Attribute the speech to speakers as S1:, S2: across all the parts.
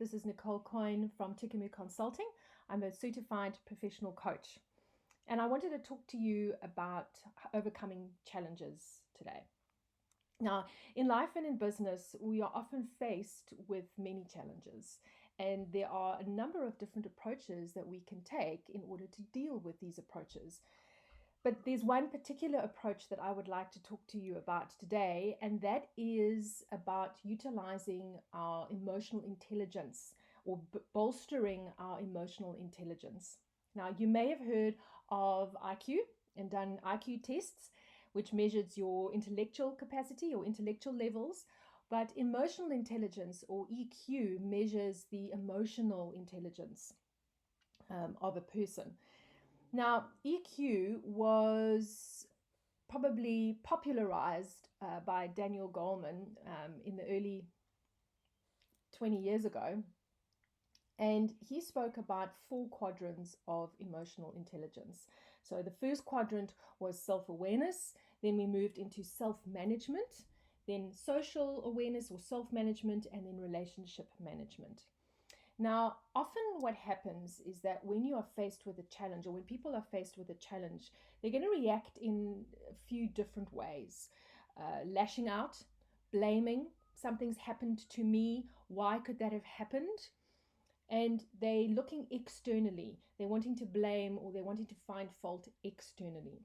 S1: This is Nicole Coyne from Tikemu Consulting. I'm a certified professional coach. And I wanted to talk to you about overcoming challenges today. Now, in life and in business, we are often faced with many challenges, and there are a number of different approaches that we can take in order to deal with these approaches. But there's one particular approach that I would like to talk to you about today, and that is about utilizing our emotional intelligence or bolstering our emotional intelligence. Now, you may have heard of IQ and done IQ tests, which measures your intellectual capacity or intellectual levels, but emotional intelligence or EQ measures the emotional intelligence of a person. Now, EQ was probably popularized by Daniel Goleman in the early 20 years ago. And he spoke about 4 quadrants of emotional intelligence. So the first quadrant was self-awareness. Then we moved into self-management, then social awareness or self-management, and then relationship management. Now, often what happens is that when you are faced with a challenge, or when people are faced with a challenge, they're going to react in a few different ways. Lashing out, blaming, something's happened to me, why could that have happened? And they're looking externally. They're wanting to blame or they're wanting to find fault externally.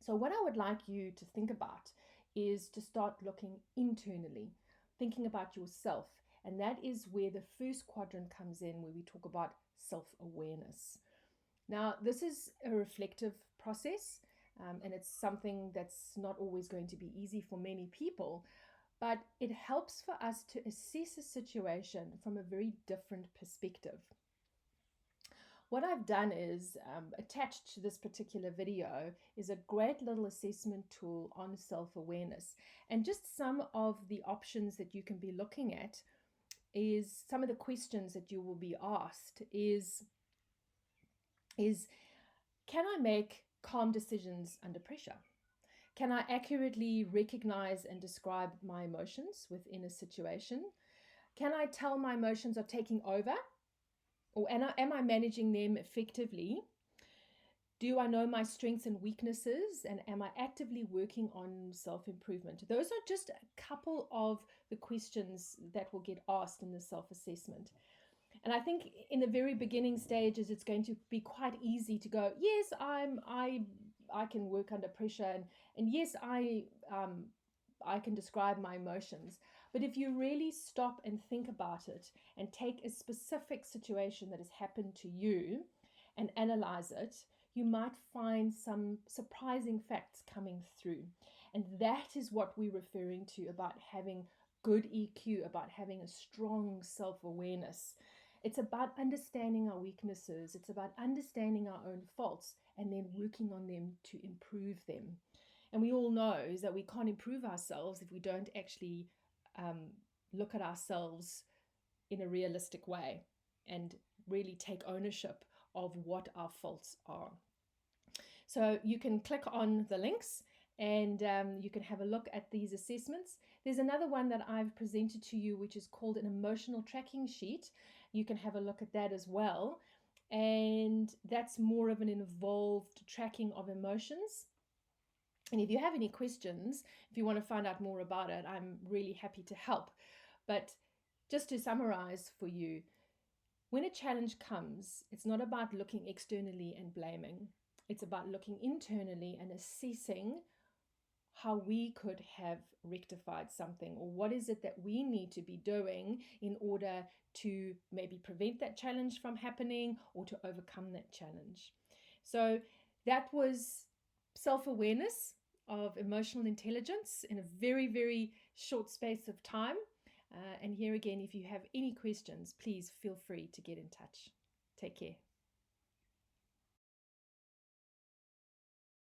S1: So what I would like you to think about is to start looking internally, thinking about yourself. And that is where the first quadrant comes in, where we talk about self-awareness. Now, this is a reflective process, and it's something that's not always going to be easy for many people, but it helps for us to assess a situation from a very different perspective. What I've done is attached to this particular video is a great little assessment tool on self-awareness. And just some of the options that you can be looking at is some of the questions that you will be asked is can I make calm decisions under pressure? Can I accurately recognize and describe my emotions within a situation? Can I tell my emotions are taking over? Or am I managing them effectively? Do I know my strengths and weaknesses? And am I actively working on self-improvement? Those are just a couple of the questions that will get asked in the self-assessment. And I think in the very beginning stages, it's going to be quite easy to go, yes, I can work under pressure, and yes, I can describe my emotions. But if you really stop and think about it and take a specific situation that has happened to you and analyze it, you might find some surprising facts coming through. And that is what we're referring to about having good EQ, about having a strong self-awareness. It's about understanding our weaknesses. It's about understanding our own faults and then working on them to improve them. And we all know is that we can't improve ourselves if we don't actually look at ourselves in a realistic way and really take ownership of what our faults are. So you can click on the links and you can have a look at these assessments. There's another one that I've presented to you, which is called an emotional tracking sheet. You can have a look at that as well. And that's more of an involved tracking of emotions. And if you have any questions, if you want to find out more about it, I'm really happy to help. But just to summarize for you, when a challenge comes, it's not about looking externally and blaming. It's about looking internally and assessing how we could have rectified something, or what is it that we need to be doing in order to maybe prevent that challenge from happening or to overcome that challenge. So that was self-awareness of emotional intelligence in a very, very short space of time. And here again, if you have any questions, please feel free to get in touch. Take care.